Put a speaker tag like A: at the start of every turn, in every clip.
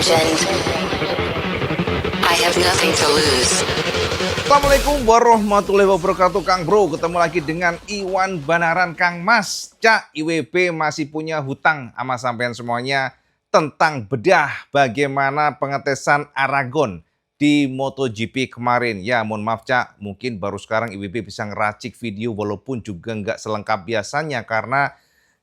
A: legend. I have nothing to lose.
B: Assalamualaikum warahmatullahi wabarakatuh, Kang Bro. Ketemu lagi dengan Iwan Banaran, Kang Mas. Cak, IWB masih punya hutang sama sampean semuanya tentang bedah bagaimana pengetesan Aragon di MotoGP kemarin. Ya, mohon maaf Cak, mungkin baru sekarang IWB bisa ngeracik video walaupun juga nggak selengkap biasanya karena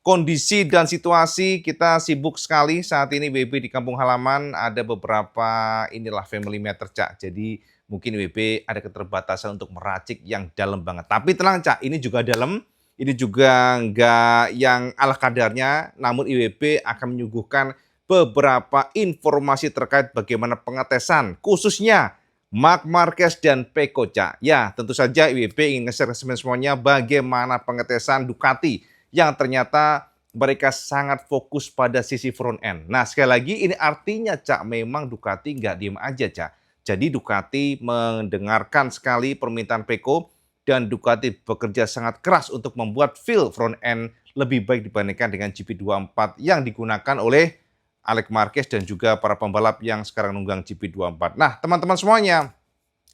B: kondisi dan situasi kita sibuk sekali saat ini. WB di kampung halaman ada beberapa family matter Cak. Jadi mungkin WB ada keterbatasan untuk meracik yang dalam banget. Tapi tenang Cak, ini juga dalam, ini juga nggak yang ala kadarnya. Namun IWB akan menyuguhkan beberapa informasi terkait bagaimana pengetesan khususnya Marc Marquez dan Pecco Cak. Ya, tentu saja IWB ingin nge-share ke semuanya bagaimana pengetesan Ducati yang ternyata mereka sangat fokus pada sisi front end. Nah, sekali lagi ini artinya Cak, memang Ducati nggak diem aja Cak. Jadi Ducati mendengarkan sekali permintaan Pecco dan Ducati bekerja sangat keras untuk membuat feel front end lebih baik dibandingkan dengan GP24 yang digunakan oleh Alex Marquez dan juga para pembalap yang sekarang nunggang GP24. Nah, teman-teman semuanya,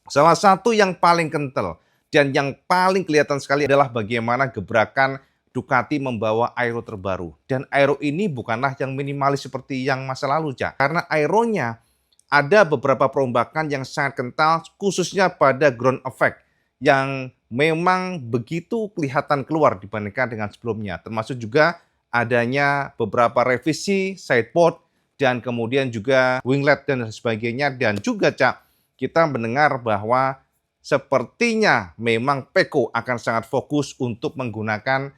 B: salah satu yang paling kental dan yang paling kelihatan sekali adalah bagaimana gebrakan Ducati membawa aero terbaru. Dan aero ini bukanlah yang minimalis seperti yang masa lalu, Cak. Karena aeronya ada beberapa perombakan yang sangat kental, khususnya pada ground effect, yang memang begitu kelihatan keluar dibandingkan dengan sebelumnya. Termasuk juga adanya beberapa revisi sidepod, dan kemudian juga winglet dan sebagainya. Dan juga, Cak, kita mendengar bahwa sepertinya memang Pecco akan sangat fokus untuk menggunakan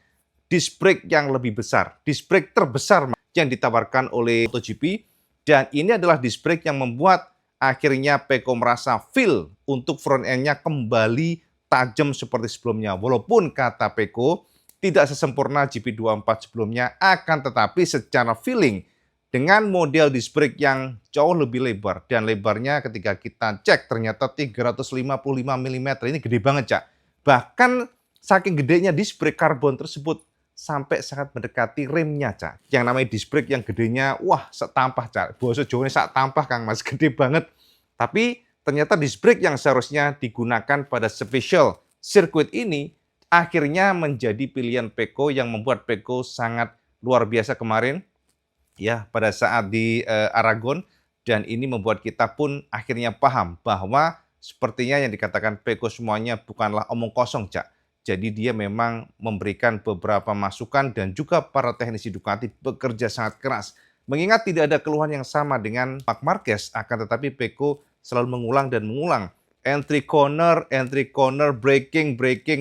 B: disc brake yang lebih besar, disc brake terbesar yang ditawarkan oleh MotoGP, dan ini adalah disc brake yang membuat akhirnya Pecco merasa feel untuk front end-nya kembali tajam seperti sebelumnya. Walaupun kata Pecco tidak sesempurna GP24 sebelumnya, akan tetapi secara feeling dengan model disc brake yang jauh lebih lebar, dan lebarnya ketika kita cek ternyata 355 mm, ini gede banget Cak. Bahkan saking gedenya disc brake karbon tersebut sampai sangat mendekati remnya Cak. Yang namanya disc brake yang gedenya, wah setampah Cak. Bahasa Jawa ini sak tampah Kang Mas, gede banget. Tapi ternyata disc brake yang seharusnya digunakan pada special circuit ini akhirnya menjadi pilihan Pecco yang membuat Pecco sangat luar biasa kemarin ya pada saat di Aragon, dan ini membuat kita pun akhirnya paham bahwa sepertinya yang dikatakan Pecco semuanya bukanlah omong kosong Cak. Jadi dia memang memberikan beberapa masukan dan juga para teknisi Ducati bekerja sangat keras. Mengingat tidak ada keluhan yang sama dengan Marc Marquez, akan tetapi Pecco selalu mengulang dan mengulang. Entry corner, braking,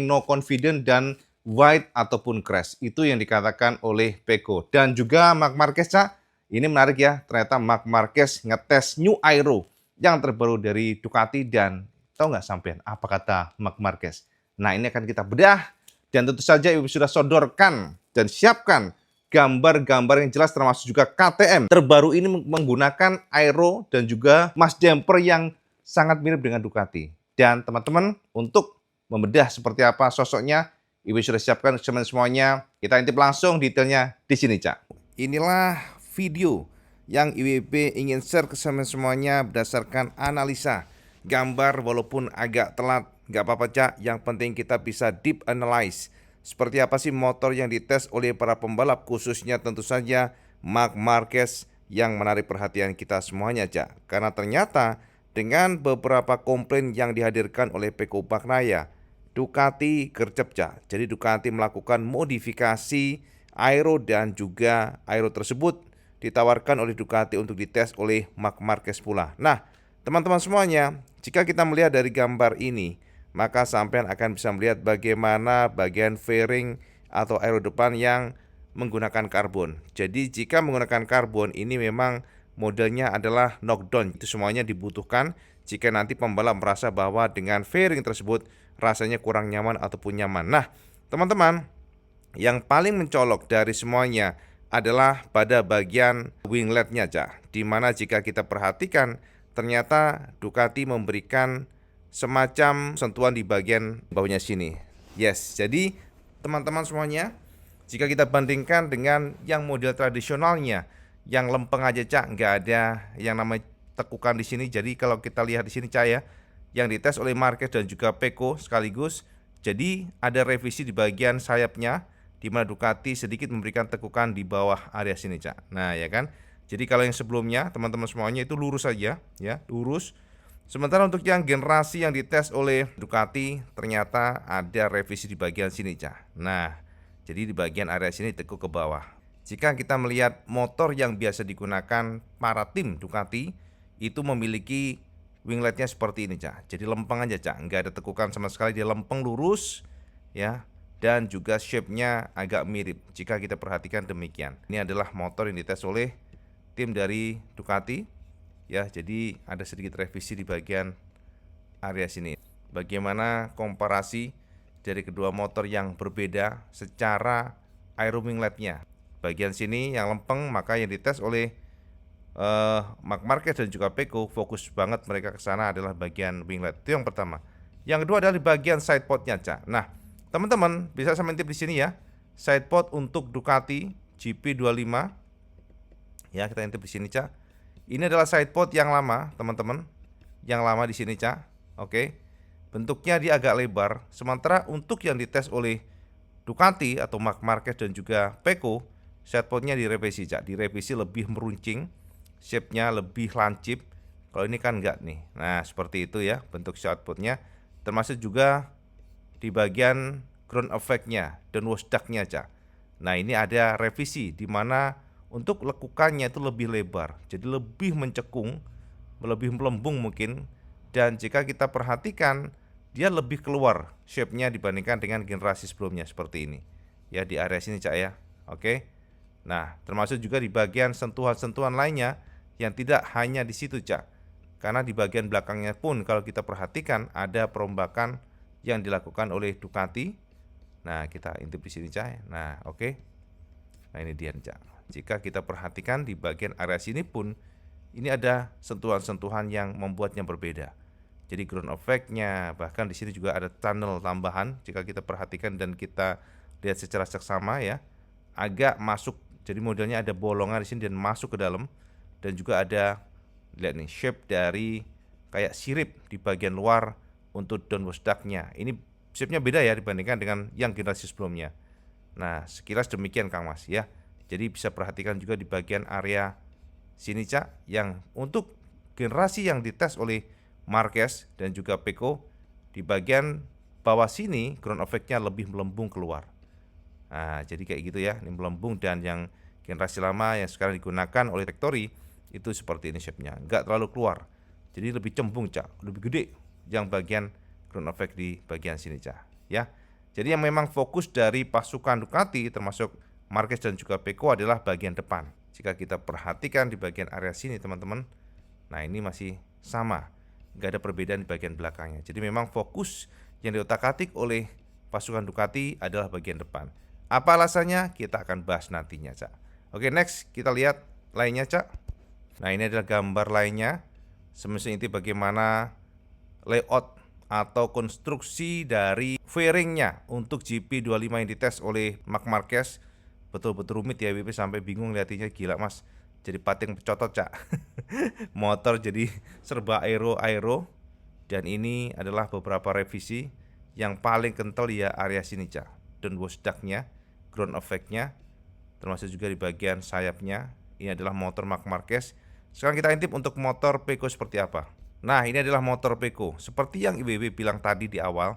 B: no confident, dan wide ataupun crash. Itu yang dikatakan oleh Pecco. Dan juga Marc Marquez, Cak, ini menarik ya. Ternyata Marc Marquez ngetes new aero yang terbaru dari Ducati, dan tahu nggak sampean apa kata Marc Marquez? Nah, ini akan kita bedah, dan tentu saja Ibu sudah sodorkan dan siapkan gambar-gambar yang jelas termasuk juga KTM terbaru ini menggunakan aero dan juga mass damper yang sangat mirip dengan Ducati. Dan teman-teman, untuk membedah seperti apa sosoknya, Ibu sudah siapkan semuanya. Kita intip langsung detailnya di sini, Cak. Inilah video yang IWB ingin share ke semuanya berdasarkan analisa gambar walaupun agak telat. Nggak apa-apa Cak, yang penting kita bisa deep analyze. Seperti apa sih motor yang dites oleh para pembalap, khususnya tentu saja Marc Marquez yang menarik perhatian kita semuanya Cak. Karena ternyata dengan beberapa komplain yang dihadirkan oleh Pecco Bagnaia, Ducati gercep Cak. Jadi Ducati melakukan modifikasi aero, dan juga aero tersebut ditawarkan oleh Ducati untuk dites oleh Marc Marquez pula. Nah, teman-teman semuanya, jika kita melihat dari gambar ini, maka sampean akan bisa melihat bagaimana bagian fairing atau aero depan yang menggunakan karbon. Jadi jika menggunakan karbon ini memang modelnya adalah knockdown. Itu semuanya dibutuhkan jika nanti pembalap merasa bahwa dengan fairing tersebut rasanya kurang nyaman ataupun nyaman. Nah, teman-teman, yang paling mencolok dari semuanya adalah pada bagian wingletnya Cak. Dimana jika kita perhatikan ternyata Ducati memberikan semacam sentuhan di bagian bawahnya sini. Yes, jadi teman-teman semuanya, jika kita bandingkan dengan yang model tradisionalnya yang lempeng aja Cak, nggak ada yang namanya tekukan di sini. Jadi kalau kita lihat di sini Cak ya, yang dites oleh Marquez dan juga Pecco sekaligus. Jadi ada revisi di bagian sayapnya, di mana Ducati sedikit memberikan tekukan di bawah area sini Cak. Nah ya kan. Jadi kalau yang sebelumnya teman-teman semuanya itu lurus saja ya, lurus. Sementara untuk yang generasi yang dites oleh Ducati ternyata ada revisi di bagian sini Cak. Nah, jadi di bagian area sini tekuk ke bawah. Jika kita melihat motor yang biasa digunakan para tim Ducati itu memiliki wingletnya seperti ini Cak. Jadi lempeng aja Cak, nggak ada tekukan sama sekali, dia lempeng lurus ya. Dan juga shape-nya agak mirip jika kita perhatikan demikian. Ini adalah motor yang dites oleh tim dari Ducati ya. Jadi ada sedikit revisi di bagian area sini. Bagaimana komparasi dari kedua motor yang berbeda secara aero wingletnya. Bagian sini yang lempeng, maka yang dites oleh Marc Marquez dan juga Pecco fokus banget mereka ke sana adalah bagian winglet. Itu yang pertama. Yang kedua adalah di bagian sidepodnya Cak. Nah, teman-teman bisa saya intip di sini ya. Sidepod untuk Ducati GP25. Ya, kita intip di sini Cak. Ini adalah sidepod yang lama, teman-teman. Yang lama di sini Cak. Oke. Bentuknya dia agak lebar. Sementara untuk yang dites oleh Ducati atau Marc Marquez dan juga Pecco, sidepodnya direvisi Cak. Direvisi lebih meruncing, shape-nya lebih lancip. Kalau ini kan enggak nih. Nah, seperti itu ya bentuk sidepodnya. Termasuk juga di bagian ground effect-nya dan washdug-nya Cak. Nah, ini ada revisi di mana untuk lekukannya itu lebih lebar. Jadi lebih mencekung, lebih melembung mungkin. Dan jika kita perhatikan, dia lebih keluar shape-nya dibandingkan dengan generasi sebelumnya seperti ini. Ya, di area sini Cak ya. Oke. Nah, termasuk juga di bagian sentuhan-sentuhan lainnya yang tidak hanya di situ Cak. Karena di bagian belakangnya pun kalau kita perhatikan ada perombakan yang dilakukan oleh Ducati. Nah, kita intip di sini Cak. Nah, oke. Nah, ini dia Cak. Jika kita perhatikan di bagian area sini pun ini ada sentuhan-sentuhan yang membuatnya berbeda. Jadi ground effect-nya, bahkan di sini juga ada tunnel tambahan jika kita perhatikan dan kita lihat secara seksama ya. Agak masuk. Jadi modelnya ada bolongan di sini dan masuk ke dalam, dan juga ada lihat nih shape dari kayak sirip di bagian luar untuk downwash duct-nya. Ini shape-nya beda ya dibandingkan dengan yang generasi sebelumnya. Nah, sekilas demikian Kang Mas ya. Jadi bisa perhatikan juga di bagian area sini Cak, yang untuk generasi yang dites oleh Marquez dan juga Pecco, di bagian bawah sini ground effect-nya lebih melembung keluar. Nah, jadi kayak gitu ya, ini melembung. Dan yang generasi lama yang sekarang digunakan oleh factory itu seperti ini shape-nya, nggak terlalu keluar. Jadi lebih cembung Cak, lebih gede yang bagian ground effect di bagian sini Cak ya. Jadi yang memang fokus dari pasukan Ducati termasuk Marquez dan juga Pecco adalah bagian depan. Jika kita perhatikan di bagian area sini teman-teman, nah ini masih sama, nggak ada perbedaan di bagian belakangnya. Jadi memang fokus yang diotak-atik oleh pasukan Ducati adalah bagian depan. Apa alasannya? Kita akan bahas nantinya Cak. Oke, next kita lihat lainnya Cak. Nah, ini adalah gambar lainnya. Semestinya itu bagaimana layout atau konstruksi dari fairingnya untuk GP25 yang dites oleh Marc Marquez. Betul-betul rumit ya, WP sampai bingung lihatnya, gila Mas. Jadi pating pecotot Cak. Motor jadi serba aero. Dan ini adalah beberapa revisi. Yang paling kental ya area sini Cak. Downwash duct-nya, ground effect-nya, termasuk juga di bagian sayapnya. Ini adalah motor Marc Marquez. Sekarang kita intip untuk motor Pecco seperti apa. Nah, ini adalah motor Pecco. Seperti yang IWB bilang tadi di awal,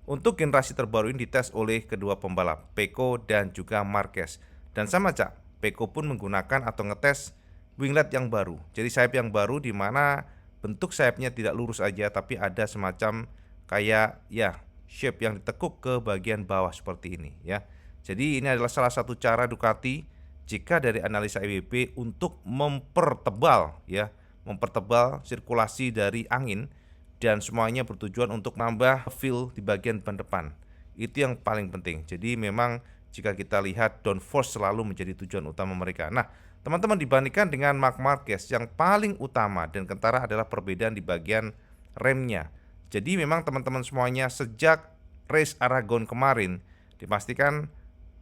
B: untuk generasi terbaru ini dites oleh kedua pembalap, Pecco dan juga Marquez. Dan sama Cak, Pecco pun menggunakan atau ngetes winglet yang baru. Jadi sayap yang baru di mana bentuk sayapnya tidak lurus aja, tapi ada semacam kayak ya shape yang ditekuk ke bagian bawah seperti ini ya. Jadi ini adalah salah satu cara Ducati jika dari analisa IWB untuk mempertebal ya, mempertebal sirkulasi dari angin, dan semuanya bertujuan untuk nambah feel di bagian ban depan. Itu yang paling penting. Jadi memang jika kita lihat downforce selalu menjadi tujuan utama mereka. Nah, teman-teman, dibandingkan dengan Marc Marquez, yang paling utama dan kentara adalah perbedaan di bagian remnya. Jadi memang teman-teman semuanya sejak race Aragon kemarin dipastikan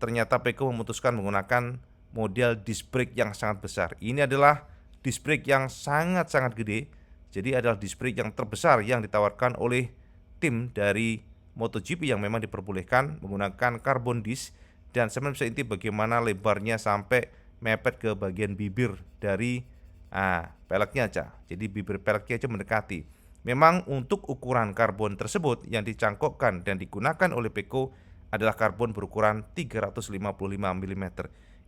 B: ternyata Pecco memutuskan menggunakan model disc brake yang sangat besar. Ini adalah disc brake yang sangat-sangat gede. Jadi adalah disc brake yang terbesar yang ditawarkan oleh tim dari MotoGP yang memang diperbolehkan menggunakan carbon disc, dan saya bisa intip bagaimana lebarnya sampai mepet ke bagian bibir dari peleknya aja. Jadi bibir peleknya aja mendekati. Memang untuk ukuran karbon tersebut yang dicangkokkan dan digunakan oleh Peko adalah karbon berukuran 355 mm.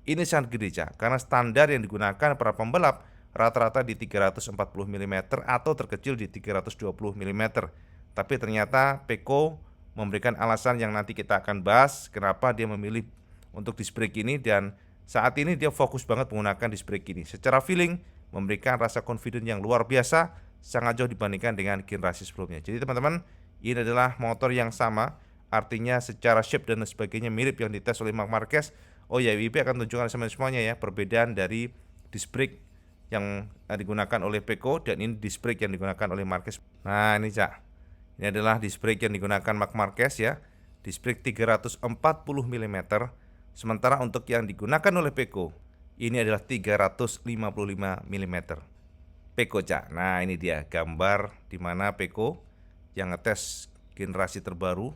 B: Ini sangat gede, Cak, karena standar yang digunakan para pembalap rata-rata di 340 mm atau terkecil di 320 mm. Tapi ternyata Peko memberikan alasan yang nanti kita akan bahas kenapa dia memilih untuk disc brake ini, dan saat ini dia fokus banget menggunakan disc brake ini. Secara feeling memberikan rasa confident yang luar biasa, sangat jauh dibandingkan dengan generasi sebelumnya. Jadi teman-teman, ini adalah motor yang sama, artinya secara shape dan sebagainya mirip yang dites oleh Marc Marquez. Oh ya, WP akan tunjukkan semuanya ya, perbedaan dari disc brake yang digunakan oleh Peko dan ini disc brake yang digunakan oleh Marquez. Nah ini, Cak, ini adalah disc brake yang digunakan Marc Marquez ya, disc brake 340 mm, sementara untuk yang digunakan oleh Peko ini adalah 355 mm. Peko, Cak. Nah ini dia gambar di mana Peko yang ngetes generasi terbaru,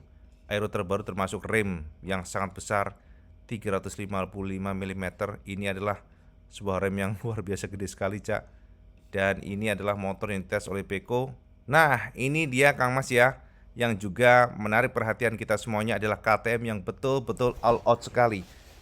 B: aero terbaru termasuk rem yang sangat besar 355 mm. Ini adalah sebuah rem yang luar biasa gede sekali, Cak. Dan ini adalah motor yang dites oleh Peko. Nah ini dia Kang Mas ya, yang juga menarik perhatian kita semuanya adalah KTM yang betul-betul all out sekali.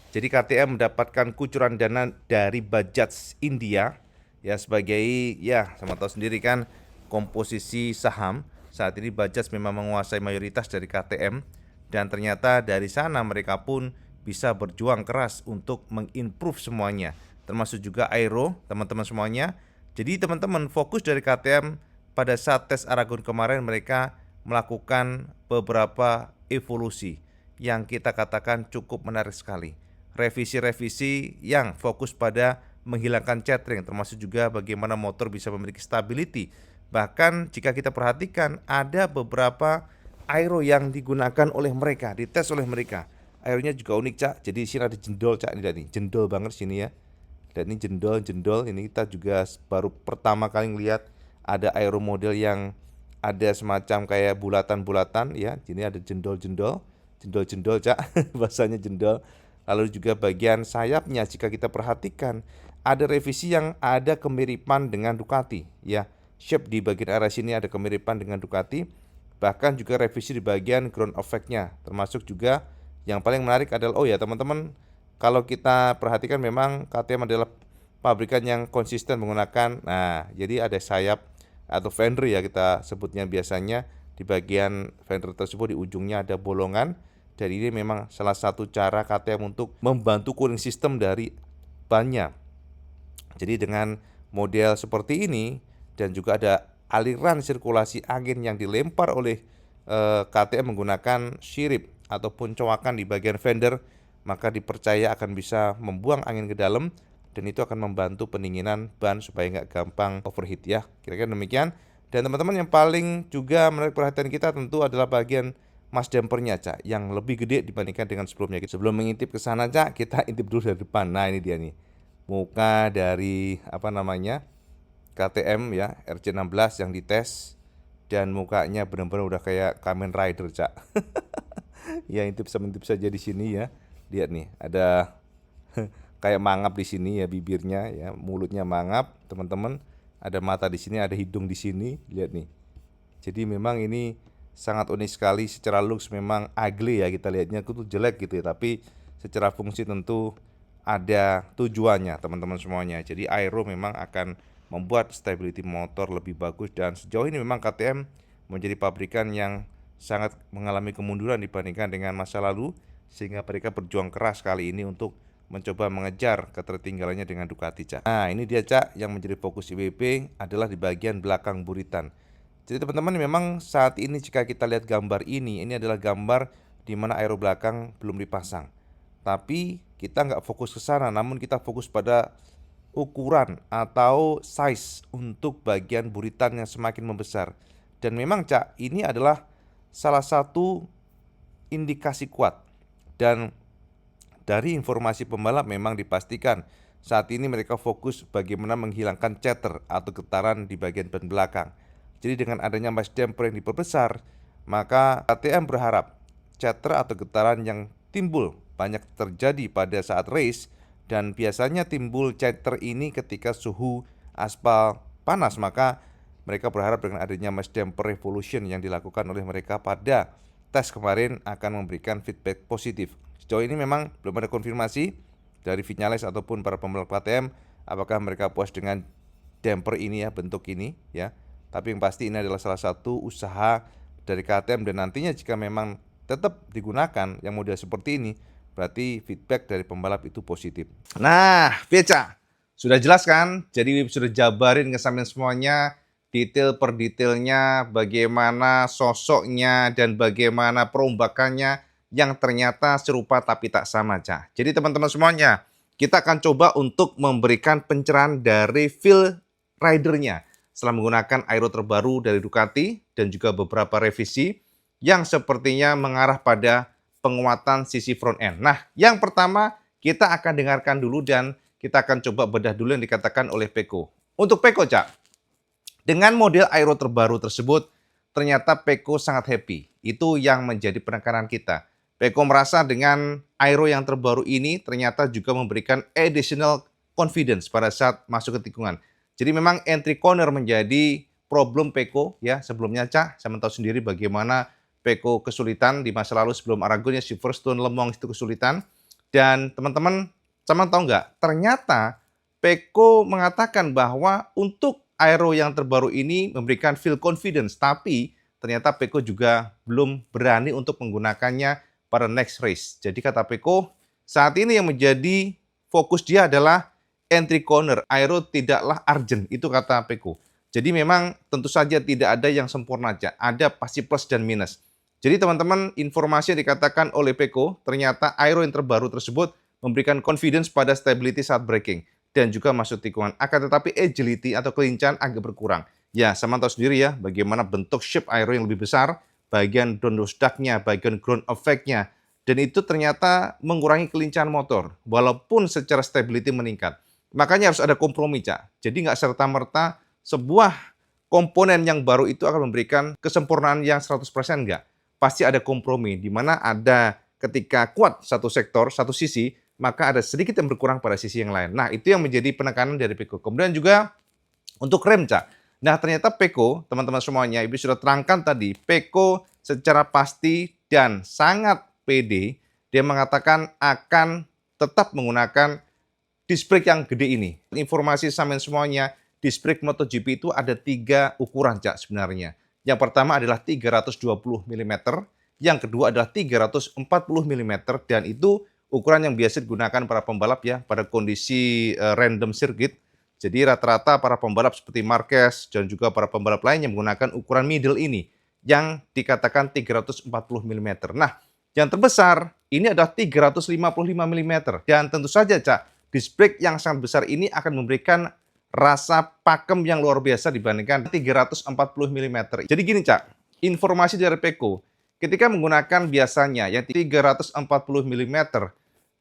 B: Jadi KTM mendapatkan kucuran dana dari Bajaj India ya, sebagai ya sama tahu sendiri kan komposisi saham saat ini Bajaj memang menguasai mayoritas dari KTM, dan ternyata dari sana mereka pun bisa berjuang keras untuk mengimprove semuanya, termasuk juga aero teman-teman semuanya. Jadi teman-teman, fokus dari KTM pada saat tes Aragon kemarin mereka melakukan beberapa evolusi yang kita katakan cukup menarik sekali. Revisi-revisi yang fokus pada menghilangkan chattering, termasuk juga bagaimana motor bisa memiliki stability. Bahkan jika kita perhatikan ada beberapa aero yang digunakan oleh mereka, dites oleh mereka. Aeronya juga unik, Cak. Jadi sini ada jendol, Cak, ini jendol banget sini ya. Dan ini jendol, ini kita juga baru pertama kali ngelihat ada aero model yang ada semacam kayak bulatan-bulatan ya. Ini ada jendol, Cak. Bahasanya jendol. Lalu juga bagian sayapnya jika kita perhatikan ada revisi yang ada kemiripan dengan Ducati ya. Shape di bagian area sini ada kemiripan dengan Ducati. Bahkan juga revisi di bagian ground effect-nya. Termasuk juga yang paling menarik adalah, oh ya teman-teman, kalau kita perhatikan memang KTM adalah pabrikan yang konsisten menggunakan, nah jadi ada sayap atau fender ya kita sebutnya biasanya, di bagian fender tersebut di ujungnya ada bolongan. Dan ini memang salah satu cara KTM untuk membantu cooling system dari bannya. Jadi dengan model seperti ini dan juga ada aliran sirkulasi angin yang dilempar oleh KTM menggunakan sirip ataupun coakan di bagian fender, maka dipercaya akan bisa membuang angin ke dalam dan itu akan membantu pendinginan ban supaya nggak gampang overheat ya. Kira-kira demikian. Dan teman-teman, yang paling juga menarik perhatian kita tentu adalah bagian mas dampernya, Cak, yang lebih gede dibandingkan dengan sebelumnya. Sebelum mengintip ke sana, Cak, kita intip dulu dari depan. Nah ini dia nih, muka dari KTM ya, RC16 yang dites, dan mukanya benar-benar udah kayak Kamen Rider, Cak. Ya intip saja di sini ya. Lihat nih, ada kayak mangap di sini ya bibirnya ya, mulutnya mangap, teman-teman. Ada mata di sini, ada hidung di sini, lihat nih. Jadi memang ini sangat unik sekali. Secara looks memang ugly ya, kita lihatnya itu jelek gitu ya, tapi secara fungsi tentu ada tujuannya teman-teman semuanya. Jadi aero memang akan membuat stability motor lebih bagus, dan sejauh ini memang KTM menjadi pabrikan yang sangat mengalami kemunduran dibandingkan dengan masa lalu, sehingga mereka berjuang keras kali ini untuk mencoba mengejar ketertinggalannya dengan Ducati, Cak. Nah ini dia, Cak, yang menjadi fokus IWP adalah di bagian belakang buritan. Jadi teman-teman, memang saat ini jika kita lihat gambar ini adalah gambar di mana aero belakang belum dipasang. Tapi kita nggak fokus ke sana, namun kita fokus pada ukuran atau size untuk bagian buritan yang semakin membesar. Dan memang, Cak, ini adalah salah satu indikasi kuat. Dan
C: Dari informasi pembalap memang dipastikan saat ini mereka fokus bagaimana menghilangkan chatter atau getaran di bagian ban belakang. Jadi dengan adanya mass damper yang diperbesar, maka KTM berharap chatter atau getaran yang timbul banyak terjadi pada saat race, dan biasanya timbul chatter ini ketika suhu aspal panas. Maka mereka berharap dengan adanya mass damper revolution yang dilakukan oleh mereka pada tes kemarin akan memberikan feedback positif. Sejauh ini memang belum ada konfirmasi dari Vinyales ataupun para pembalap KTM apakah mereka puas dengan damper ini ya, bentuk ini ya. Tapi yang pasti ini adalah salah satu usaha dari KTM, dan nantinya jika memang tetap digunakan yang model seperti ini, berarti feedback dari pembalap itu positif.
B: Nah, Beca, sudah jelas kan? Jadi sudah jabarin ke sampean semuanya, detail per detailnya, bagaimana sosoknya, dan bagaimana perombakannya yang ternyata serupa tapi tak sama, Cak. Jadi teman-teman semuanya, kita akan coba untuk memberikan pencerahan dari feel ridernya setelah menggunakan aero terbaru dari Ducati dan juga beberapa revisi yang sepertinya mengarah pada penguatan sisi front end. Nah, yang pertama kita akan dengarkan dulu dan kita akan coba bedah dulu yang dikatakan oleh Pecco. Untuk Pecco, Cak, dengan model aero terbaru tersebut, ternyata Pecco sangat happy. Itu yang menjadi penekanan kita. Pecco merasa dengan aero yang terbaru ini ternyata juga memberikan additional confidence pada saat masuk ke tikungan. Jadi memang entry corner menjadi problem Pecco ya. Sebelumnya, Cak, saya tahu sendiri bagaimana Pecco kesulitan di masa lalu sebelum Aragon ya, Silverstone, Le Mans itu kesulitan. Dan teman-teman, sama tahu nggak? Ternyata Pecco mengatakan bahwa untuk aero yang terbaru ini memberikan feel confidence, tapi ternyata Pecco juga belum berani untuk menggunakannya pada next race. Jadi kata Pecco, saat ini yang menjadi fokus dia adalah entry corner. Aero tidaklah urgent, itu kata Pecco. Jadi memang tentu saja tidak ada yang sempurna aja, ada pasti plus dan minus. Jadi teman-teman, informasi yang dikatakan oleh Pecco, ternyata aero yang terbaru tersebut memberikan confidence pada stability saat braking dan juga masuk tikungan. Akan tetapi agility atau kelincahan agak berkurang. Ya, sama tahu sendiri ya, bagaimana bentuk shape aero yang lebih besar, bagian downforce duct-nya, bagian ground effect-nya, dan itu ternyata mengurangi kelincahan motor, walaupun secara stability meningkat. Makanya harus ada kompromi, Cak. Jadi nggak serta-merta sebuah komponen yang baru itu akan memberikan kesempurnaan yang 100% enggak. Pasti ada kompromi, di mana ada ketika kuat satu sektor, satu sisi, maka ada sedikit yang berkurang pada sisi yang lain. Nah, itu yang menjadi penekanan dari Pecco. Kemudian juga untuk rem, Cak. Nah, ternyata Pecco, teman-teman semuanya, Ibu sudah terangkan tadi, Pecco secara pasti dan sangat pede, dia mengatakan akan tetap menggunakan disc brake yang gede ini. Informasi sampean semuanya, disc brake MotoGP itu ada 3 ukuran, Cak, sebenarnya. Yang pertama adalah 320 mm, yang kedua adalah 340 mm, dan itu ukuran yang biasa digunakan para pembalap ya pada kondisi random circuit. Jadi rata-rata para pembalap seperti Marquez dan juga para pembalap lainnya menggunakan ukuran middle ini yang dikatakan 340 mm. Nah, yang terbesar ini adalah 355 mm. Dan tentu saja, Cak, disc brake yang sangat besar ini akan memberikan rasa pakem yang luar biasa dibandingkan 340 mm. Jadi gini, Cak, informasi dari Pecco, ketika menggunakan biasanya yang 340 mm,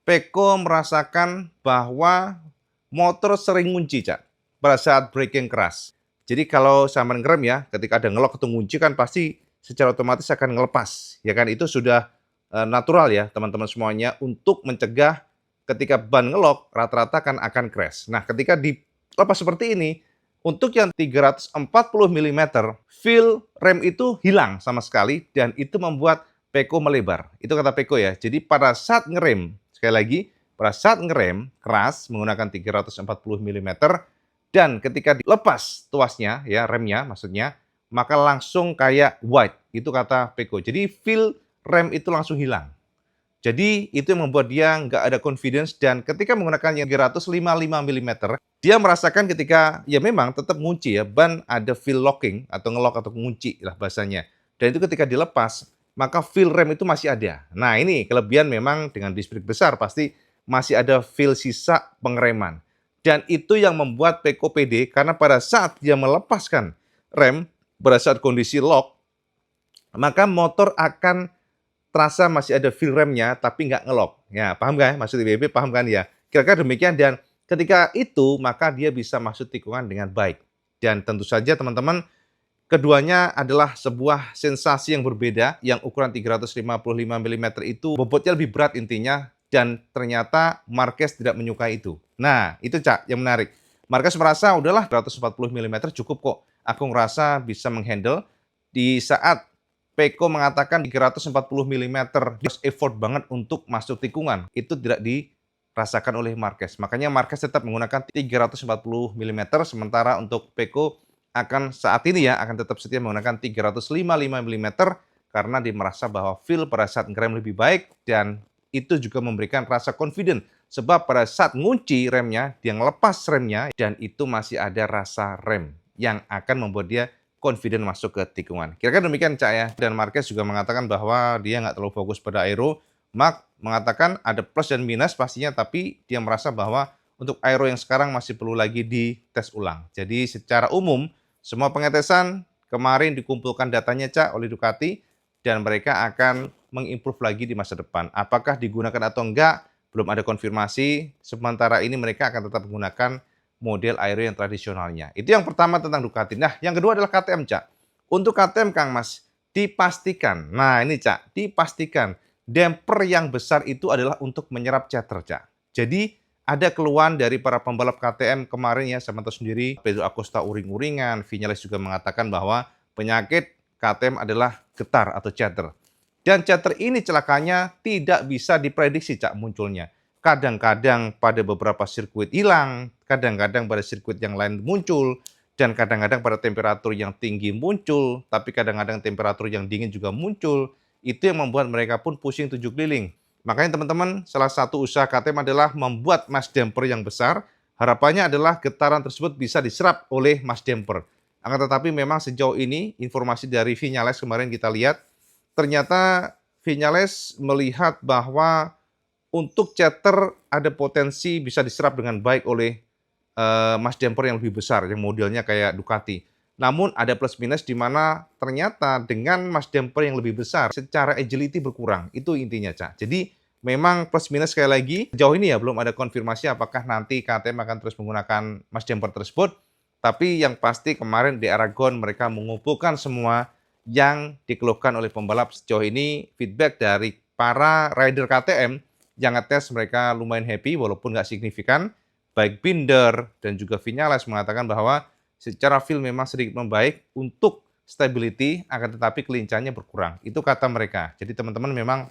B: Pecco merasakan bahwa motor sering ngunci, Cak, pada saat braking keras. Jadi kalau sama ngerem ya, ketika ada ngelok atau ngunci kan pasti secara otomatis akan ngelepas. Ya kan, itu sudah natural ya teman-teman semuanya untuk mencegah ketika ban ngelok rata-rata kan akan crash. Nah, ketika dilepas seperti ini, untuk yang 340 mm, feel rem itu hilang sama sekali dan itu membuat Pecco melebar. Itu kata Pecco ya. Jadi pada saat ngerem, sekali lagi, pada saat ngerem keras menggunakan 340 mm dan ketika dilepas tuasnya ya, remnya maksudnya, maka langsung kayak wide. Itu kata Pecco. Jadi feel rem itu langsung hilang. Jadi itu yang membuat dia nggak ada confidence dan ketika menggunakan yang 355 mm, dia merasakan ketika ya memang tetap ngunci ya, ban ada feel locking atau ngelock atau ngunci lah bahasanya. Dan itu ketika dilepas, maka feel rem itu masih ada. Nah, ini kelebihan memang dengan disc brake besar pasti masih ada feel sisa pengereman. Dan itu yang membuat Pecco pede karena pada saat dia melepaskan rem pada saat kondisi lock, maka motor akan terasa masih ada feel remnya tapi nggak ngelok. Ya, paham nggak ya? Maksud IWB paham kan ya? Kira-kira demikian dan ketika itu maka dia bisa masuk tikungan dengan baik. Dan tentu saja teman-teman, keduanya adalah sebuah sensasi yang berbeda, yang ukuran 355 mm itu bobotnya lebih berat intinya, dan ternyata Marquez tidak menyukai itu. Nah, itu Cak yang menarik. Marquez merasa udahlah 340 mm cukup kok. Aku ngerasa bisa menghandle. Di saat Peko mengatakan 340 mm, dia effort banget untuk masuk tikungan. Itu tidak dirasakan oleh Marquez. Makanya Marquez tetap menggunakan 340 mm, sementara untuk Peko akan saat ini ya akan tetap setia menggunakan 355 mm karena dia merasa bahwa feel pada saat ngerem lebih baik dan itu juga memberikan rasa confident sebab pada saat ngunci remnya dia ngelepas remnya dan itu masih ada rasa rem yang akan membuat dia confident masuk ke tikungan. Kira-kira demikian Cak ya. Dan Marquez juga mengatakan bahwa dia nggak terlalu fokus pada aero. Mark mengatakan ada plus dan minus pastinya, tapi dia merasa bahwa untuk aero yang sekarang masih perlu lagi dites ulang. Jadi secara umum semua pengetesan kemarin dikumpulkan datanya Cak oleh Ducati dan mereka akan mengimprove lagi di masa depan. Apakah digunakan atau enggak, belum ada konfirmasi. Sementara ini mereka akan tetap menggunakan model aero yang tradisionalnya. Itu yang pertama tentang Ducati. Nah, yang kedua adalah KTM Cak. Untuk KTM Kang Mas, dipastikan, nah ini Cak, dipastikan damper yang besar itu adalah untuk menyerap chatter Cak. Jadi ada keluhan dari para pembalap KTM kemarin ya, sama tahu sendiri, Pedro Acosta uring-uringan, Viñales juga mengatakan bahwa penyakit KTM adalah getar atau chatter. Dan chatter ini celakanya tidak bisa diprediksi Cak munculnya. Kadang-kadang pada beberapa sirkuit hilang, kadang-kadang pada sirkuit yang lain muncul, dan kadang-kadang pada temperatur yang tinggi muncul, tapi kadang-kadang temperatur yang dingin juga muncul. Itu yang membuat mereka pun pusing 7 keliling. Makanya teman-teman, salah satu usaha KTM adalah membuat mass damper yang besar. Harapannya adalah getaran tersebut bisa diserap oleh mass damper. Akan tetapi memang sejauh ini, informasi dari Viñales kemarin kita lihat, ternyata Viñales melihat bahwa untuk chatter ada potensi bisa diserap dengan baik oleh mass damper yang lebih besar, yang modelnya kayak Ducati. Namun ada plus minus di mana ternyata dengan mass damper yang lebih besar, secara agility berkurang. Itu intinya, Cak. Jadi memang plus minus sekali lagi, sejauh ini ya belum ada konfirmasi apakah nanti KTM akan terus menggunakan mass damper tersebut. Tapi yang pasti kemarin di Aragon mereka mengumpulkan semua yang dikeluhkan oleh pembalap. Sejauh ini feedback dari para rider KTM yang ngetes mereka lumayan happy walaupun nggak signifikan. Baik Binder dan juga Viñales mengatakan bahwa secara feel memang sedikit membaik untuk stability, akan tetapi kelincahannya berkurang. Itu kata mereka. Jadi teman-teman memang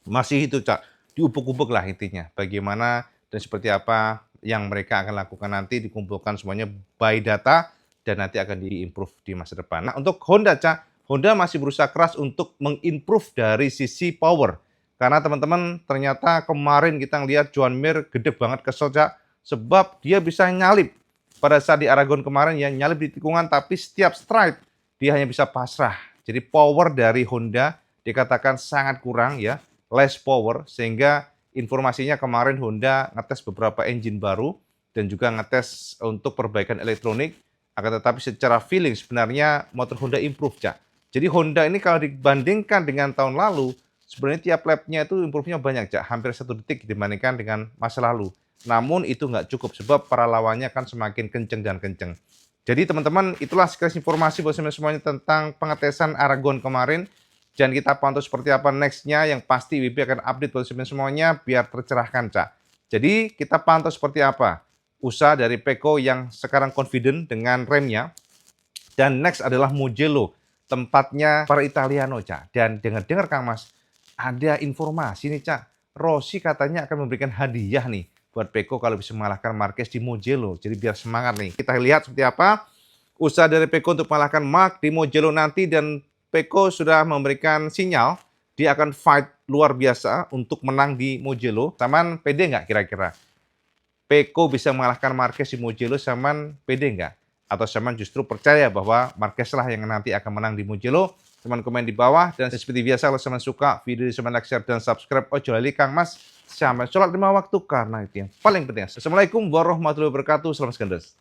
B: masih itu Cak, diubuk-ubuk lah intinya. Bagaimana dan seperti apa yang mereka akan lakukan nanti, dikumpulkan semuanya by data dan nanti akan di-improve di masa depan. Nah untuk Honda Cak, Honda masih berusaha keras untuk meng-improve dari sisi power. Karena teman-teman ternyata kemarin kita ngelihat Joan Mir gede banget kesel Cak, sebab dia bisa nyalip. Pada saat di Aragon kemarin ya nyalip di tikungan tapi setiap stride dia hanya bisa pasrah. Jadi power dari Honda dikatakan sangat kurang ya, less power sehingga informasinya kemarin Honda ngetes beberapa engine baru dan juga ngetes untuk perbaikan elektronik. Akan tetapi secara feeling sebenarnya motor Honda improve Cak. Jadi Honda ini kalau dibandingkan dengan tahun lalu sebenarnya tiap lapnya itu improve-nya banyak Cak, hampir 1 detik dibandingkan dengan masa lalu. Namun itu nggak cukup sebab para lawannya kan semakin kenceng dan kenceng. Jadi teman-teman itulah sekilas informasi buat semuanya tentang pengetesan Aragon kemarin. Dan kita pantau seperti apa nextnya yang pasti WB akan update buat semuanya biar tercerahkan Cak. Jadi kita pantau seperti apa usaha dari Peko yang sekarang confident dengan remnya. Dan next adalah Mugello, tempatnya para Italiano Cak. Dan dengar-dengar Kang Mas, ada informasi nih Cak, Rossi katanya akan memberikan hadiah nih buat Peko kalau bisa mengalahkan Marquez di Mugello. Jadi biar semangat nih. Kita lihat seperti apa usaha dari Peko untuk mengalahkan Mark di Mugello nanti. Dan Peko sudah memberikan sinyal dia akan fight luar biasa untuk menang di Mugello. Saman pede nggak kira-kira? Peko bisa mengalahkan Marquez di Mugello, Saman pede nggak? Atau Saman justru percaya bahwa Marquez lah yang nanti akan menang di Mugello? Teman komen di bawah. Dan seperti biasa kalau Saman suka video ini, Saman like, share, dan subscribe. Ojo lali Kang Mas. Sampai sholat 5 waktu karena itu yang paling penting. Assalamualaikum warahmatullahi wabarakatuh. Salam segendes.